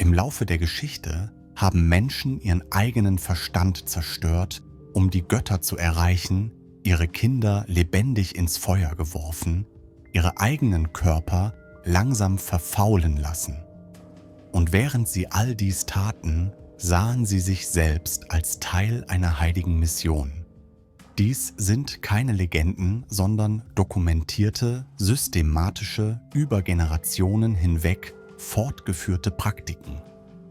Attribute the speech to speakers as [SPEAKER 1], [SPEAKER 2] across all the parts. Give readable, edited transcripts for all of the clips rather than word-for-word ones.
[SPEAKER 1] Im Laufe der Geschichte haben Menschen ihren eigenen Verstand zerstört, um die Götter zu erreichen, ihre Kinder lebendig ins Feuer geworfen, ihre eigenen Körper langsam verfaulen lassen. Und während sie all dies taten, sahen sie sich selbst als Teil einer heiligen Mission. Dies sind keine Legenden, sondern dokumentierte, systematische, über Generationen hinweg fortgeführte Praktiken.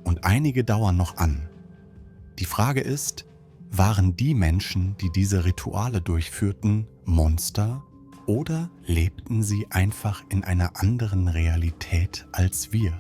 [SPEAKER 1] Und einige dauern noch an. Die Frage ist, waren die Menschen, die diese Rituale durchführten, Monster oder lebten sie einfach in einer anderen Realität als wir?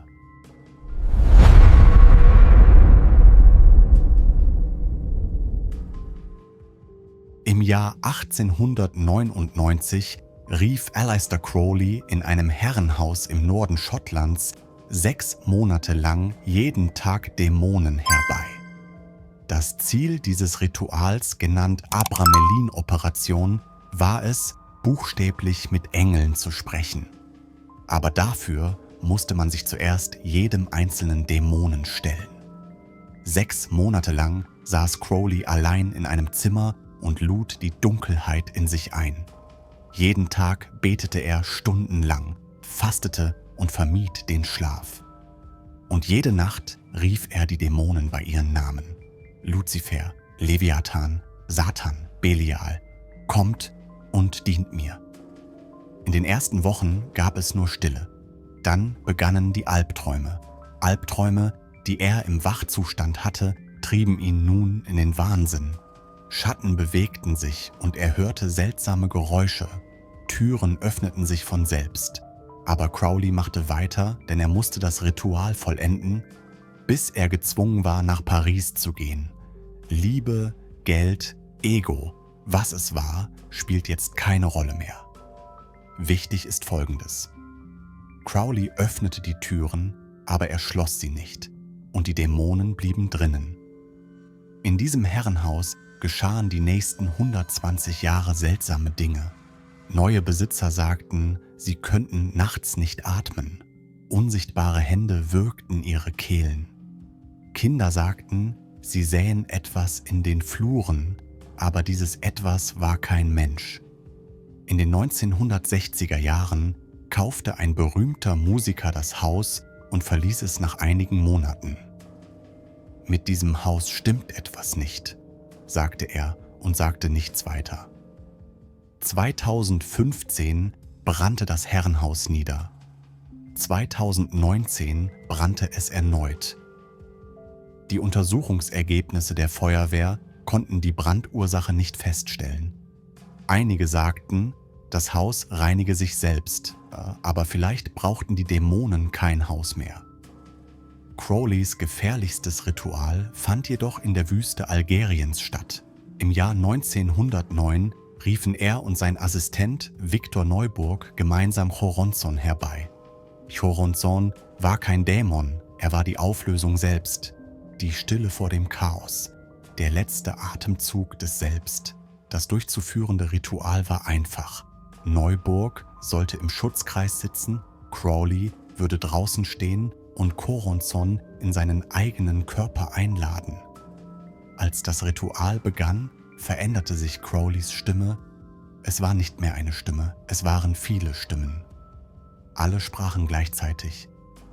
[SPEAKER 1] Im Jahr 1899 rief Aleister Crowley in einem Herrenhaus im Norden Schottlands 6 Monate lang jeden Tag Dämonen herbei. Das Ziel dieses Rituals, genannt Abramelin-Operation, war es, buchstäblich mit Engeln zu sprechen. Aber dafür musste man sich zuerst jedem einzelnen Dämonen stellen. 6 Monate lang saß Crowley allein in einem Zimmer und lud die Dunkelheit in sich ein. Jeden Tag betete er stundenlang, fastete und vermied den Schlaf. Und jede Nacht rief er die Dämonen bei ihren Namen. Luzifer, Leviathan, Satan, Belial, kommt und dient mir. In den ersten Wochen gab es nur Stille. Dann begannen die Albträume. Albträume, die er im Wachzustand hatte, trieben ihn nun in den Wahnsinn. Schatten bewegten sich und er hörte seltsame Geräusche. Türen öffneten sich von selbst. Aber Crowley machte weiter, denn er musste das Ritual vollenden, bis er gezwungen war, nach Paris zu gehen. Liebe, Geld, Ego, was es war, spielt jetzt keine Rolle mehr. Wichtig ist Folgendes. Crowley öffnete die Türen, aber er schloss sie nicht, und die Dämonen blieben drinnen. In diesem Herrenhaus geschahen die nächsten 120 Jahre seltsame Dinge. Neue Besitzer sagten, sie könnten nachts nicht atmen. Unsichtbare Hände würgten ihre Kehlen. Kinder sagten, sie sähen etwas in den Fluren, aber dieses Etwas war kein Mensch. In den 1960er Jahren kaufte ein berühmter Musiker das Haus und verließ es nach einigen Monaten. Mit diesem Haus stimmt etwas nicht, sagte er und sagte nichts weiter. 2015 brannte das Herrenhaus nieder. 2019 brannte es erneut. Die Untersuchungsergebnisse der Feuerwehr konnten die Brandursache nicht feststellen. Einige sagten, das Haus reinige sich selbst, aber vielleicht brauchten die Dämonen kein Haus mehr. Crowleys gefährlichstes Ritual fand jedoch in der Wüste Algeriens statt. Im Jahr 1909 riefen er und sein Assistent Victor Neuburg gemeinsam Choronzon herbei. Choronzon war kein Dämon, er war die Auflösung selbst, die Stille vor dem Chaos, der letzte Atemzug des Selbst. Das durchzuführende Ritual war einfach. Neuburg sollte im Schutzkreis sitzen, Crowley würde draußen stehen und Choronzon in seinen eigenen Körper einladen. Als das Ritual begann, veränderte sich Crowleys Stimme. Es war nicht mehr eine Stimme, es waren viele Stimmen. Alle sprachen gleichzeitig.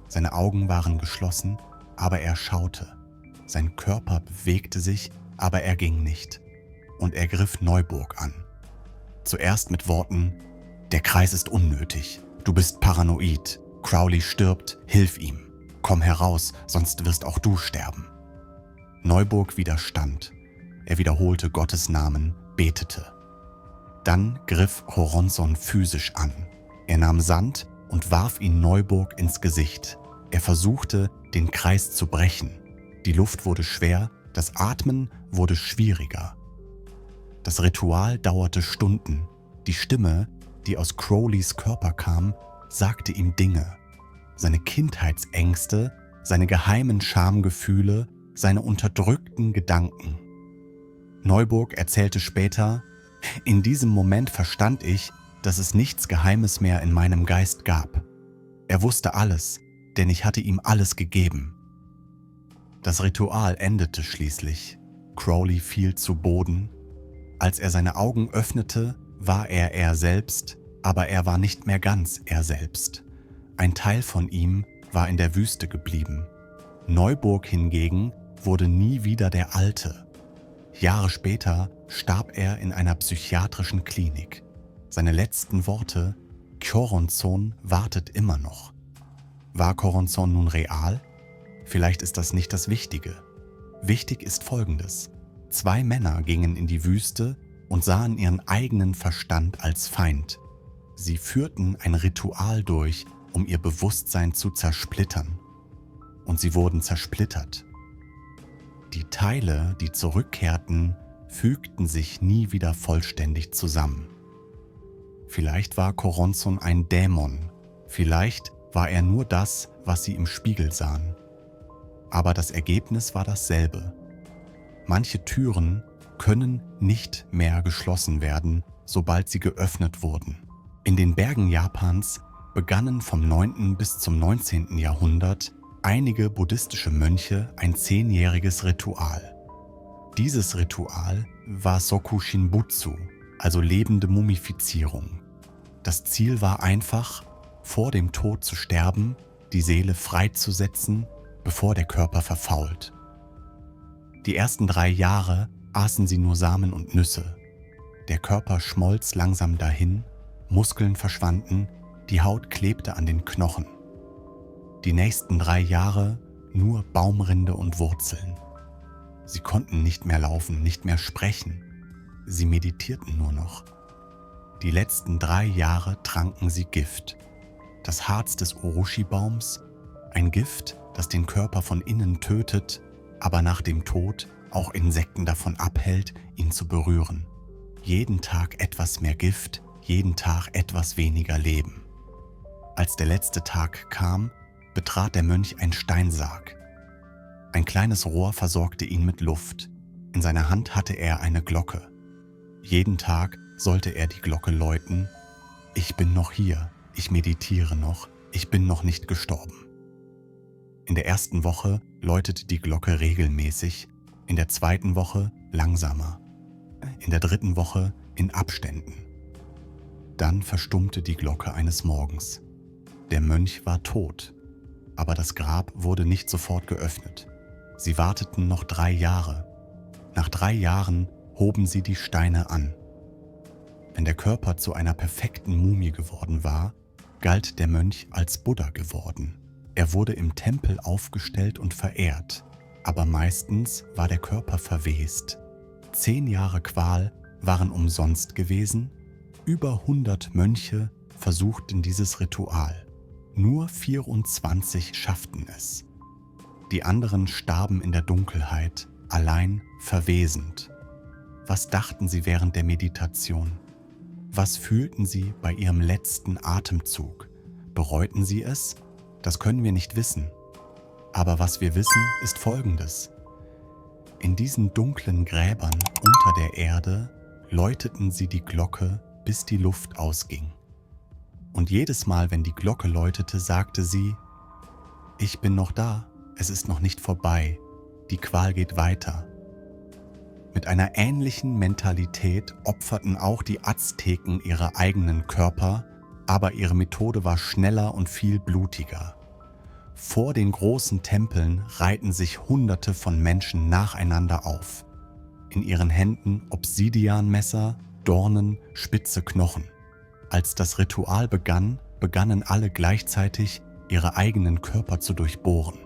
[SPEAKER 1] Seine Augen waren geschlossen, aber er schaute. Sein Körper bewegte sich, aber er ging nicht. Und er griff Neuburg an. Zuerst mit Worten: Der Kreis ist unnötig, du bist paranoid, Crowley stirbt, hilf ihm. Komm heraus, sonst wirst auch du sterben. Neuburg widerstand. Er wiederholte Gottes Namen, betete. Dann griff Choronzon physisch an. Er nahm Sand und warf ihn Neuburg ins Gesicht. Er versuchte, den Kreis zu brechen. Die Luft wurde schwer, das Atmen wurde schwieriger. Das Ritual dauerte Stunden. Die Stimme, die aus Crowleys Körper kam, sagte ihm Dinge. Seine Kindheitsängste, seine geheimen Schamgefühle, seine unterdrückten Gedanken. Neuburg erzählte später: In diesem Moment verstand ich, dass es nichts Geheimes mehr in meinem Geist gab. Er wusste alles, denn ich hatte ihm alles gegeben. Das Ritual endete schließlich. Crowley fiel zu Boden. Als er seine Augen öffnete, war er selbst, aber er war nicht mehr ganz er selbst. Ein Teil von ihm war in der Wüste geblieben. Neuburg hingegen wurde nie wieder der Alte. Jahre später starb er in einer psychiatrischen Klinik. Seine letzten Worte: Choronzon wartet immer noch. War Choronzon nun real? Vielleicht ist das nicht das Wichtige. Wichtig ist Folgendes: 2 Männer gingen in die Wüste und sahen ihren eigenen Verstand als Feind. Sie führten ein Ritual durch, um ihr Bewusstsein zu zersplittern. Und sie wurden zersplittert. Die Teile, die zurückkehrten, fügten sich nie wieder vollständig zusammen. Vielleicht war Choronzon ein Dämon, vielleicht war er nur das, was sie im Spiegel sahen. Aber das Ergebnis war dasselbe. Manche Türen können nicht mehr geschlossen werden, sobald sie geöffnet wurden. In den Bergen Japans begannen vom 9. bis zum 19. Jahrhundert einige buddhistische Mönche ein 10-jähriges Ritual. Dieses Ritual war Soku Shinbutsu, also lebende Mumifizierung. Das Ziel war einfach, vor dem Tod zu sterben, die Seele freizusetzen, bevor der Körper verfault. Die ersten 3 Jahre aßen sie nur Samen und Nüsse. Der Körper schmolz langsam dahin, Muskeln verschwanden, die Haut klebte an den Knochen. Die nächsten 3 Jahre nur Baumrinde und Wurzeln. Sie konnten nicht mehr laufen, nicht mehr sprechen. Sie meditierten nur noch. Die letzten 3 Jahre tranken sie Gift. Das Harz des Urushi-Baums, ein Gift, das den Körper von innen tötet, aber nach dem Tod auch Insekten davon abhält, ihn zu berühren. Jeden Tag etwas mehr Gift, jeden Tag etwas weniger Leben. Als der letzte Tag kam, betrat der Mönch ein Steinsarg. Ein kleines Rohr versorgte ihn mit Luft. In seiner Hand hatte er eine Glocke. Jeden Tag sollte er die Glocke läuten: Ich bin noch hier, ich meditiere noch, ich bin noch nicht gestorben. In der ersten Woche läutete die Glocke regelmäßig, in der zweiten Woche langsamer, in der dritten Woche in Abständen. Dann verstummte die Glocke eines Morgens. Der Mönch war tot, aber das Grab wurde nicht sofort geöffnet. Sie warteten noch 3 Jahre. Nach 3 Jahren hoben sie die Steine an. Wenn der Körper zu einer perfekten Mumie geworden war, galt der Mönch als Buddha geworden. Er wurde im Tempel aufgestellt und verehrt, aber meistens war der Körper verwest. 10 Jahre Qual waren umsonst gewesen. Über 100 Mönche versuchten dieses Ritual. Nur 24 schafften es. Die anderen starben in der Dunkelheit, allein verwesend. Was dachten sie während der Meditation? Was fühlten sie bei ihrem letzten Atemzug? Bereuten sie es? Das können wir nicht wissen. Aber was wir wissen, ist Folgendes: In diesen dunklen Gräbern unter der Erde läuteten sie die Glocke, bis die Luft ausging. Und jedes Mal, wenn die Glocke läutete, sagte sie: Ich bin noch da, es ist noch nicht vorbei, die Qual geht weiter. Mit einer ähnlichen Mentalität opferten auch die Azteken ihre eigenen Körper, aber ihre Methode war schneller und viel blutiger. Vor den großen Tempeln reihten sich Hunderte von Menschen nacheinander auf. In ihren Händen Obsidianmesser, Dornen, spitze Knochen. Als das Ritual begann, begannen alle gleichzeitig, ihre eigenen Körper zu durchbohren.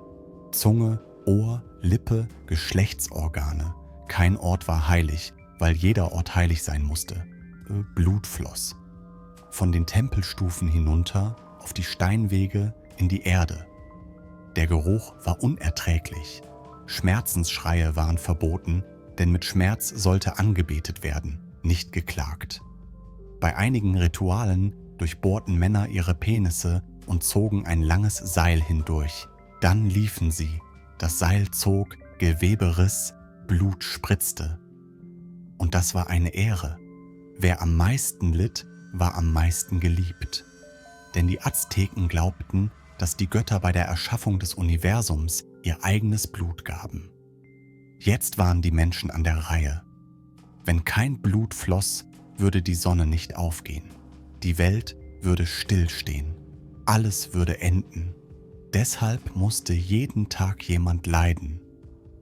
[SPEAKER 1] Zunge, Ohr, Lippe, Geschlechtsorgane. Kein Ort war heilig, weil jeder Ort heilig sein musste. Blut floss. Von den Tempelstufen hinunter, auf die Steinwege, in die Erde. Der Geruch war unerträglich. Schmerzensschreie waren verboten, denn mit Schmerz sollte angebetet werden, nicht geklagt. Bei einigen Ritualen durchbohrten Männer ihre Penisse und zogen ein langes Seil hindurch. Dann liefen sie. Das Seil zog, Gewebe riss, Blut spritzte. Und das war eine Ehre. Wer am meisten litt, war am meisten geliebt. Denn die Azteken glaubten, dass die Götter bei der Erschaffung des Universums ihr eigenes Blut gaben. Jetzt waren die Menschen an der Reihe. Wenn kein Blut floss, würde die Sonne nicht aufgehen. Die Welt würde stillstehen. Alles würde enden. Deshalb musste jeden Tag jemand leiden.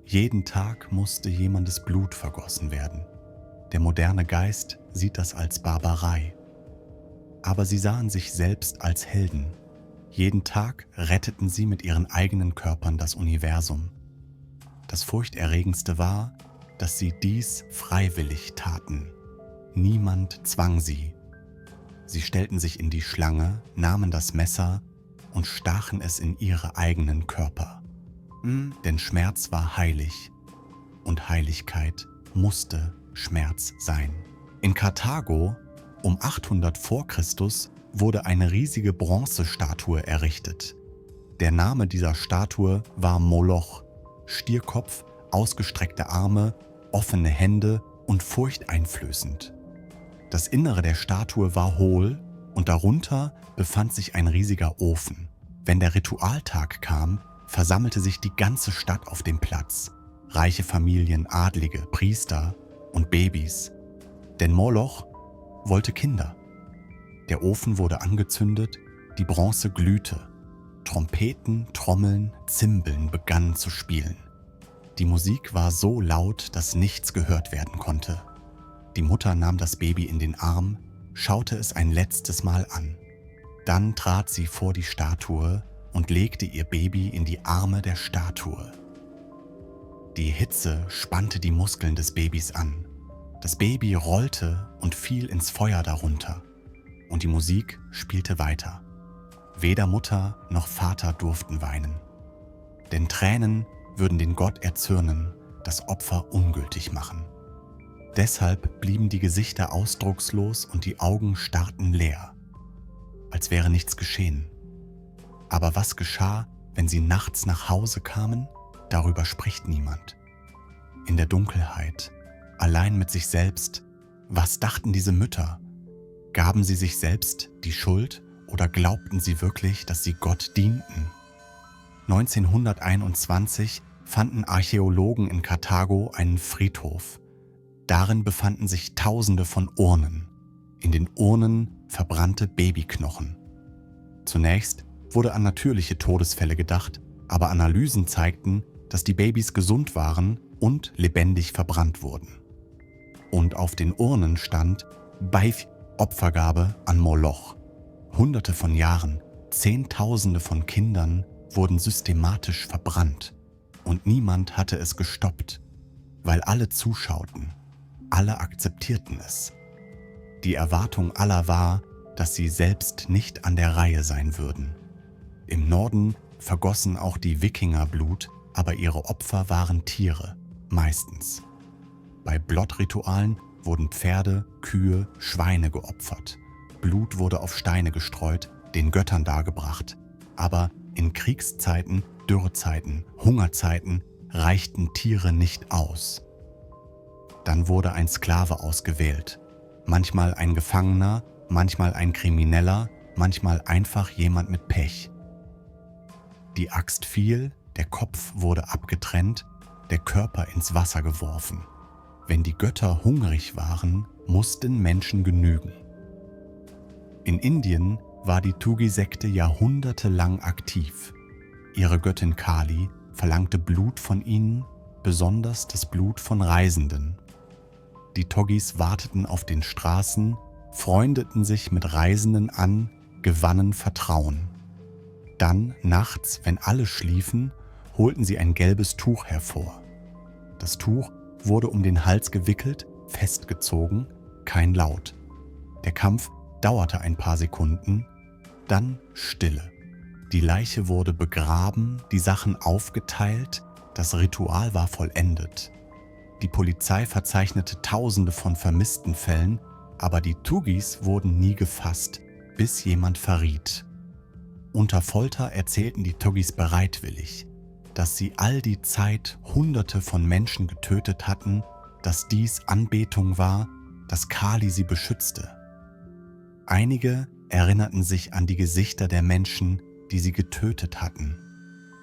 [SPEAKER 1] Jeden Tag musste jemandes Blut vergossen werden. Der moderne Geist sieht das als Barbarei. Aber sie sahen sich selbst als Helden. Jeden Tag retteten sie mit ihren eigenen Körpern das Universum. Das Furchterregendste war, dass sie dies freiwillig taten. Niemand zwang sie. Sie stellten sich in die Schlange, nahmen das Messer und stachen es in ihre eigenen Körper. Denn Schmerz war heilig und Heiligkeit musste Schmerz sein. In Karthago um 800 vor Christus wurde eine riesige Bronzestatue errichtet. Der Name dieser Statue war Moloch, Stierkopf, ausgestreckte Arme, offene Hände und furchteinflößend. Das Innere der Statue war hohl und darunter befand sich ein riesiger Ofen. Wenn der Ritualtag kam, versammelte sich die ganze Stadt auf dem Platz. Reiche Familien, Adlige, Priester und Babys. Denn Moloch wollte Kinder. Der Ofen wurde angezündet, die Bronze glühte. Trompeten, Trommeln, Zimbeln begannen zu spielen. Die Musik war so laut, dass nichts gehört werden konnte. Die Mutter nahm das Baby in den Arm, schaute es ein letztes Mal an. Dann trat sie vor die Statue und legte ihr Baby in die Arme der Statue. Die Hitze spannte die Muskeln des Babys an. Das Baby rollte und fiel ins Feuer darunter. Und die Musik spielte weiter. Weder Mutter noch Vater durften weinen. Denn Tränen würden den Gott erzürnen, das Opfer ungültig machen. Deshalb blieben die Gesichter ausdruckslos und die Augen starrten leer, als wäre nichts geschehen. Aber was geschah, wenn sie nachts nach Hause kamen? Darüber spricht niemand. In der Dunkelheit, allein mit sich selbst, was dachten diese Mütter? Gaben sie sich selbst die Schuld oder glaubten sie wirklich, dass sie Gott dienten? 1921 fanden Archäologen in Karthago einen Friedhof. Darin befanden sich Tausende von Urnen. In den Urnen verbrannte Babyknochen. Zunächst wurde an natürliche Todesfälle gedacht, aber Analysen zeigten, dass die Babys gesund waren und lebendig verbrannt wurden. Und auf den Urnen stand Beif, Opfergabe an Moloch. Hunderte von Jahren, Zehntausende von Kindern wurden systematisch verbrannt und niemand hatte es gestoppt, weil alle zuschauten, alle akzeptierten es. Die Erwartung aller war, dass sie selbst nicht an der Reihe sein würden. Im Norden vergossen auch die Wikinger Blut, aber ihre Opfer waren Tiere, meistens. Bei Blottritualen wurden Pferde, Kühe, Schweine geopfert. Blut wurde auf Steine gestreut, den Göttern dargebracht. Aber in Kriegszeiten, Dürrezeiten, Hungerzeiten reichten Tiere nicht aus. Dann wurde ein Sklave ausgewählt. Manchmal ein Gefangener, manchmal ein Krimineller, manchmal einfach jemand mit Pech. Die Axt fiel, der Kopf wurde abgetrennt, der Körper ins Wasser geworfen. Wenn die Götter hungrig waren, mussten Menschen genügen. In Indien war die Thuggee-Sekte jahrhundertelang aktiv. Ihre Göttin Kali verlangte Blut von ihnen, besonders das Blut von Reisenden. Die Toggis warteten auf den Straßen, freundeten sich mit Reisenden an, gewannen Vertrauen. Dann, nachts, wenn alle schliefen, holten sie ein gelbes Tuch hervor. Das Tuch wurde um den Hals gewickelt, festgezogen, kein Laut. Der Kampf dauerte ein paar Sekunden, dann Stille. Die Leiche wurde begraben, die Sachen aufgeteilt, das Ritual war vollendet. Die Polizei verzeichnete Tausende von vermissten Fällen, aber die Thuggis wurden nie gefasst, bis jemand verriet. Unter Folter erzählten die Thuggis bereitwillig, dass sie all die Zeit Hunderte von Menschen getötet hatten, dass dies Anbetung war, dass Kali sie beschützte. Einige erinnerten sich an die Gesichter der Menschen, die sie getötet hatten.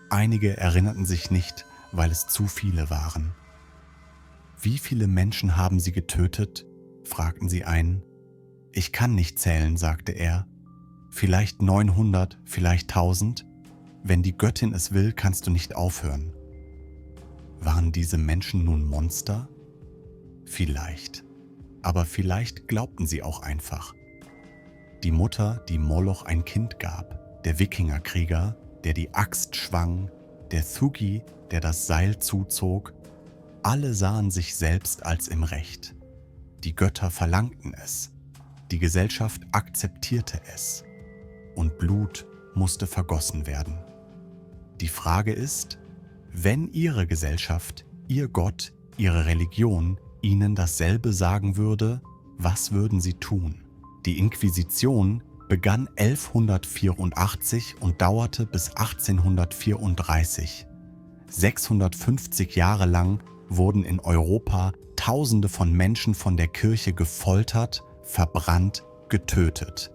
[SPEAKER 1] Einige erinnerten sich nicht, weil es zu viele waren. »Wie viele Menschen haben Sie getötet?« fragten sie einen. »Ich kann nicht zählen«, sagte er. »Vielleicht 900, vielleicht 1000. Wenn die Göttin es will, kannst du nicht aufhören.« Waren diese Menschen nun Monster? Vielleicht. Aber vielleicht glaubten sie auch einfach. Die Mutter, die Moloch ein Kind gab, der Wikingerkrieger, der die Axt schwang, der Thugi, der das Seil zuzog, alle sahen sich selbst als im Recht. Die Götter verlangten es, die Gesellschaft akzeptierte es und Blut musste vergossen werden. Die Frage ist, wenn Ihre Gesellschaft, Ihr Gott, Ihre Religion Ihnen dasselbe sagen würde, was würden Sie tun? Die Inquisition begann 1184 und dauerte bis 1834. 650 Jahre lang wurden in Europa Tausende von Menschen von der Kirche gefoltert, verbrannt, getötet.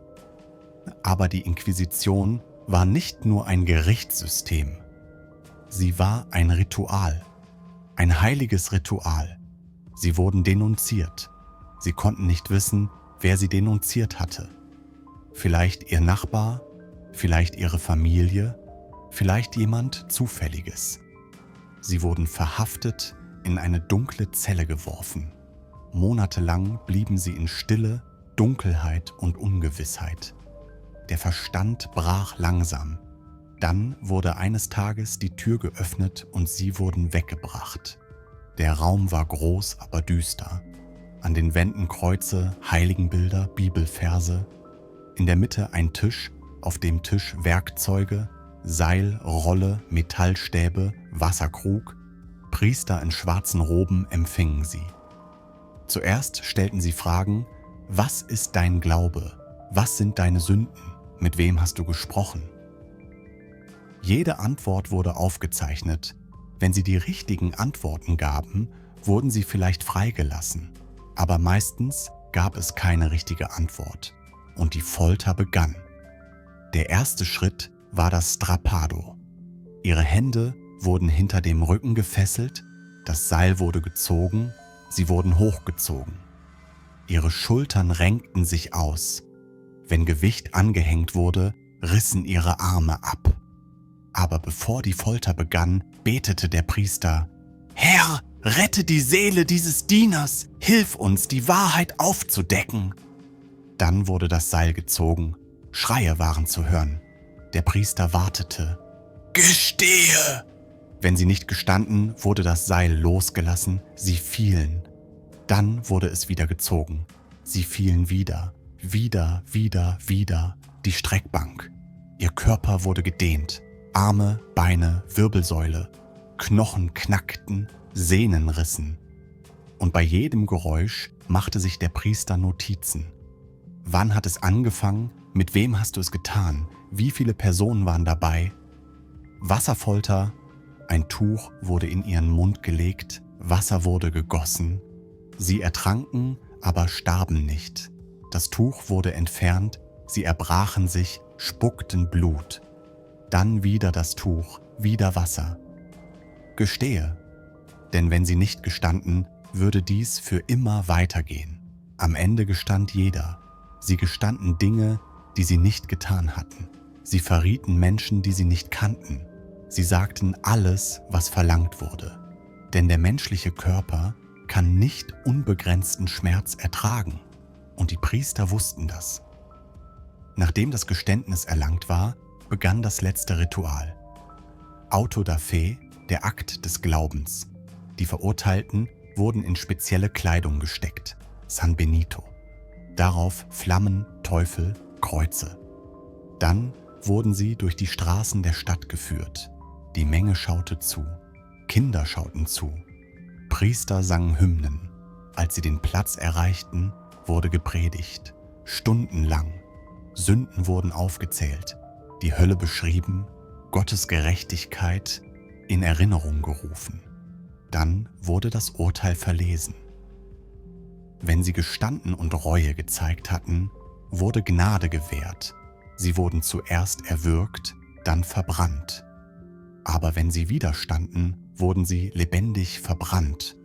[SPEAKER 1] Aber die Inquisition war nicht nur ein Gerichtssystem. Sie war ein Ritual, ein heiliges Ritual. Sie wurden denunziert. Sie konnten nicht wissen, wer sie denunziert hatte. Vielleicht ihr Nachbar, vielleicht ihre Familie, vielleicht jemand Zufälliges. Sie wurden verhaftet, in eine dunkle Zelle geworfen. Monatelang blieben sie in Stille, Dunkelheit und Ungewissheit. Der Verstand brach langsam. Dann wurde eines Tages die Tür geöffnet und sie wurden weggebracht. Der Raum war groß, aber düster. An den Wänden Kreuze, Heiligenbilder, Bibelverse. In der Mitte ein Tisch, auf dem Tisch Werkzeuge, Seil, Rolle, Metallstäbe, Wasserkrug. Priester in schwarzen Roben empfingen sie. Zuerst stellten sie Fragen: Was ist dein Glaube? Was sind deine Sünden? Mit wem hast du gesprochen? Jede Antwort wurde aufgezeichnet. Wenn sie die richtigen Antworten gaben, wurden sie vielleicht freigelassen. Aber meistens gab es keine richtige Antwort. Und die Folter begann. Der erste Schritt war das Strappado. Ihre Hände wurden hinter dem Rücken gefesselt, das Seil wurde gezogen, sie wurden hochgezogen. Ihre Schultern renkten sich aus. Wenn Gewicht angehängt wurde, rissen ihre Arme ab. Aber bevor die Folter begann, betete der Priester: »Herr, rette die Seele dieses Dieners, hilf uns, die Wahrheit aufzudecken!« Dann wurde das Seil gezogen, Schreie waren zu hören. Der Priester wartete. »Gestehe!« Wenn sie nicht gestanden, wurde das Seil losgelassen, sie fielen. Dann wurde es wieder gezogen. Sie fielen wieder, die Streckbank. Ihr Körper wurde gedehnt. Arme, Beine, Wirbelsäule. Knochen knackten, Sehnen rissen. Und bei jedem Geräusch machte sich der Priester Notizen. Wann hat es angefangen? Mit wem hast du es getan? Wie viele Personen waren dabei? Wasserfolter. Ein Tuch wurde in ihren Mund gelegt, Wasser wurde gegossen. Sie ertranken, aber starben nicht. Das Tuch wurde entfernt, sie erbrachen sich, spuckten Blut. Dann wieder das Tuch, wieder Wasser. Gestehe, denn wenn sie nicht gestanden, würde dies für immer weitergehen. Am Ende gestand jeder. Sie gestanden Dinge, die sie nicht getan hatten. Sie verrieten Menschen, die sie nicht kannten. Sie sagten alles, was verlangt wurde. Denn der menschliche Körper kann nicht unbegrenzten Schmerz ertragen. Und die Priester wussten das. Nachdem das Geständnis erlangt war, begann das letzte Ritual. Auto da fe, der Akt des Glaubens. Die Verurteilten wurden in spezielle Kleidung gesteckt, San Benito. Darauf Flammen, Teufel, Kreuze. Dann wurden sie durch die Straßen der Stadt geführt. Die Menge schaute zu. Kinder schauten zu. Priester sangen Hymnen. Als sie den Platz erreichten, wurde gepredigt. Stundenlang. Sünden wurden aufgezählt, die Hölle beschrieben, Gottes Gerechtigkeit in Erinnerung gerufen. Dann wurde das Urteil verlesen. Wenn sie gestanden und Reue gezeigt hatten, wurde Gnade gewährt. Sie wurden zuerst erwürgt, dann verbrannt. Aber wenn sie widerstanden, wurden sie lebendig verbrannt.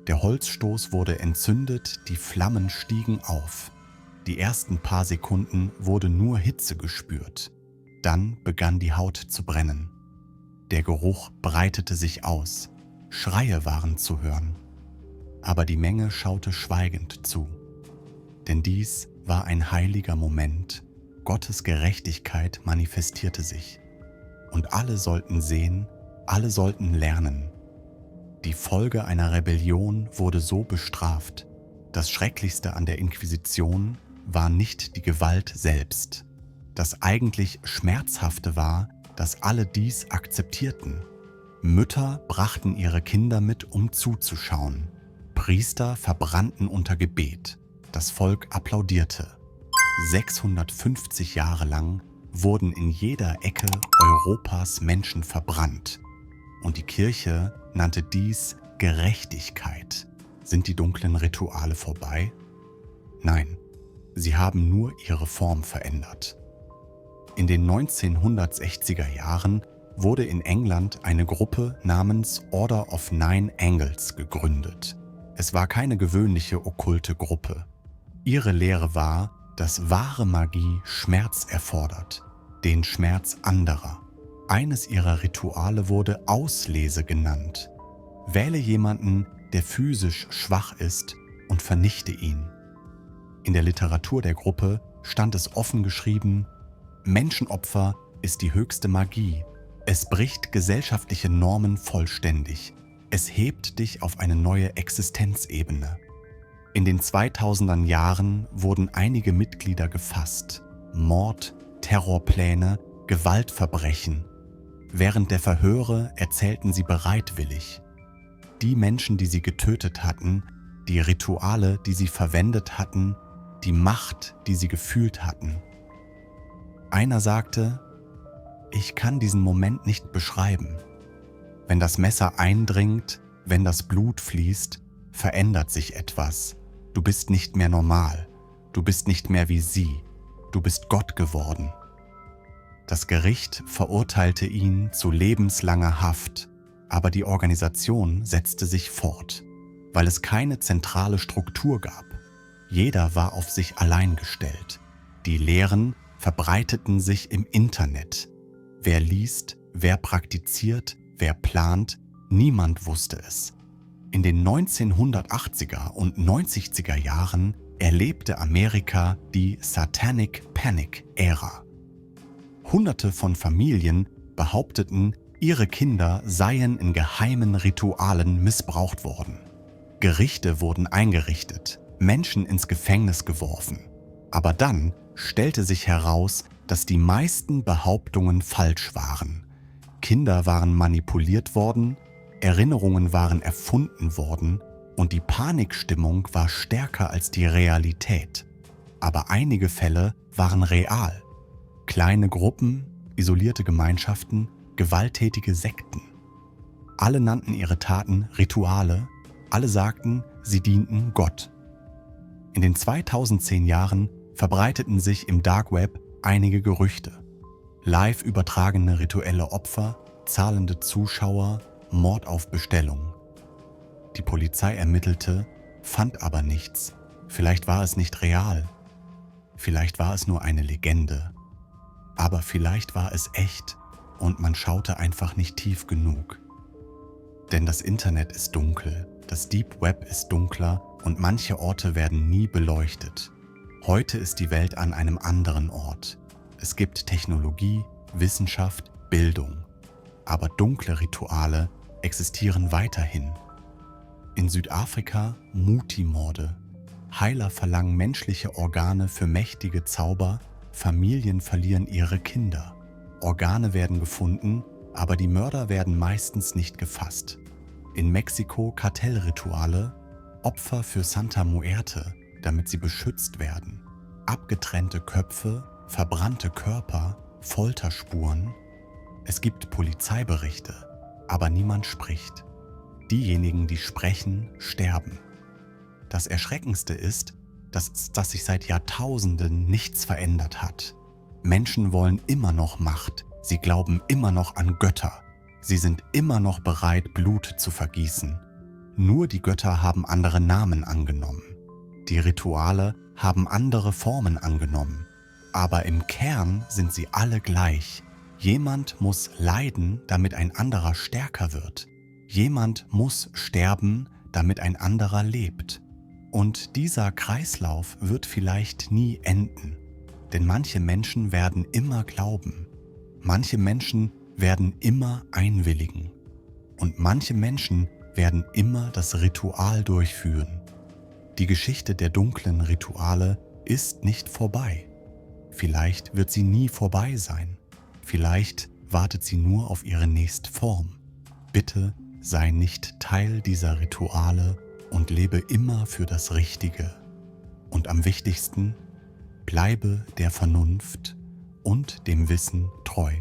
[SPEAKER 1] Der Holzstoß wurde entzündet, die Flammen stiegen auf. Die ersten paar Sekunden wurde nur Hitze gespürt. Dann begann die Haut zu brennen. Der Geruch breitete sich aus. Schreie waren zu hören. Aber die Menge schaute schweigend zu. Denn dies war ein heiliger Moment. Gottes Gerechtigkeit manifestierte sich. Und alle sollten sehen, alle sollten lernen. Die Folge einer Rebellion wurde so bestraft. Das Schrecklichste an der Inquisition war nicht die Gewalt selbst. Das eigentlich Schmerzhafte war, dass alle dies akzeptierten. Mütter brachten ihre Kinder mit, um zuzuschauen. Priester verbrannten unter Gebet. Das Volk applaudierte. 650 Jahre lang wurden in jeder Ecke Europas Menschen verbrannt. Und die Kirche nannte dies Gerechtigkeit. Sind die dunklen Rituale vorbei? Nein, sie haben nur ihre Form verändert. In den 1960er Jahren wurde in England eine Gruppe namens Order of Nine Angles gegründet. Es war keine gewöhnliche okkulte Gruppe. Ihre Lehre war, dass wahre Magie Schmerz erfordert, den Schmerz anderer. Eines ihrer Rituale wurde Auslese genannt. Wähle jemanden, der physisch schwach ist, und vernichte ihn. In der Literatur der Gruppe stand es offen geschrieben: Menschenopfer ist die höchste Magie. Es bricht gesellschaftliche Normen vollständig. Es hebt dich auf eine neue Existenzebene. In den 2000er Jahren wurden einige Mitglieder gefasst. Mord, Terrorpläne, Gewaltverbrechen. Während der Verhöre erzählten sie bereitwillig. Die Menschen, die sie getötet hatten, die Rituale, die sie verwendet hatten, die Macht, die sie gefühlt hatten. Einer sagte: Ich kann diesen Moment nicht beschreiben. Wenn das Messer eindringt, wenn das Blut fließt, verändert sich etwas. Du bist nicht mehr normal. Du bist nicht mehr wie sie. Du bist Gott geworden. Das Gericht verurteilte ihn zu lebenslanger Haft, aber die Organisation setzte sich fort, weil es keine zentrale Struktur gab. Jeder war auf sich allein gestellt. Die Lehren verbreiteten sich im Internet. Wer liest, wer praktiziert, wer plant, niemand wusste es. In den 1980er und 90er Jahren erlebte Amerika die Satanic Panic-Ära. Hunderte von Familien behaupteten, ihre Kinder seien in geheimen Ritualen missbraucht worden. Gerichte wurden eingerichtet, Menschen ins Gefängnis geworfen. Aber dann stellte sich heraus, dass die meisten Behauptungen falsch waren. Kinder waren manipuliert worden, Erinnerungen waren erfunden worden und die Panikstimmung war stärker als die Realität. Aber einige Fälle waren real. Kleine Gruppen, isolierte Gemeinschaften, gewalttätige Sekten. Alle nannten ihre Taten Rituale, alle sagten, sie dienten Gott. In den 2010 Jahren verbreiteten sich im Dark Web einige Gerüchte. Live übertragene rituelle Opfer, zahlende Zuschauer, Mord auf Bestellung. Die Polizei ermittelte, fand aber nichts. Vielleicht war es nicht real. Vielleicht war es nur eine Legende. Aber vielleicht war es echt und man schaute einfach nicht tief genug. Denn das Internet ist dunkel, das Deep Web ist dunkler und manche Orte werden nie beleuchtet. Heute ist die Welt an einem anderen Ort. Es gibt Technologie, Wissenschaft, Bildung. Aber dunkle Rituale existieren weiterhin. In Südafrika Muti-Morde. Heiler verlangen menschliche Organe für mächtige Zauber, Familien verlieren ihre Kinder. Organe werden gefunden, aber die Mörder werden meistens nicht gefasst. In Mexiko Kartellrituale, Opfer für Santa Muerte, damit sie beschützt werden. Abgetrennte Köpfe, verbrannte Körper, Folterspuren. Es gibt Polizeiberichte, aber niemand spricht. Diejenigen, die sprechen, sterben. Das Erschreckendste ist, dass sich seit Jahrtausenden nichts verändert hat. Menschen wollen immer noch Macht, sie glauben immer noch an Götter. Sie sind immer noch bereit, Blut zu vergießen. Nur die Götter haben andere Namen angenommen. Die Rituale haben andere Formen angenommen. Aber im Kern sind sie alle gleich. Jemand muss leiden, damit ein anderer stärker wird. Jemand muss sterben, damit ein anderer lebt. Und dieser Kreislauf wird vielleicht nie enden. Denn manche Menschen werden immer glauben. Manche Menschen werden immer einwilligen. Und manche Menschen werden immer das Ritual durchführen. Die Geschichte der dunklen Rituale ist nicht vorbei. Vielleicht wird sie nie vorbei sein. Vielleicht wartet sie nur auf ihre nächste Form. Bitte sei nicht Teil dieser Rituale und lebe immer für das Richtige. Und am wichtigsten, bleibe der Vernunft und dem Wissen treu.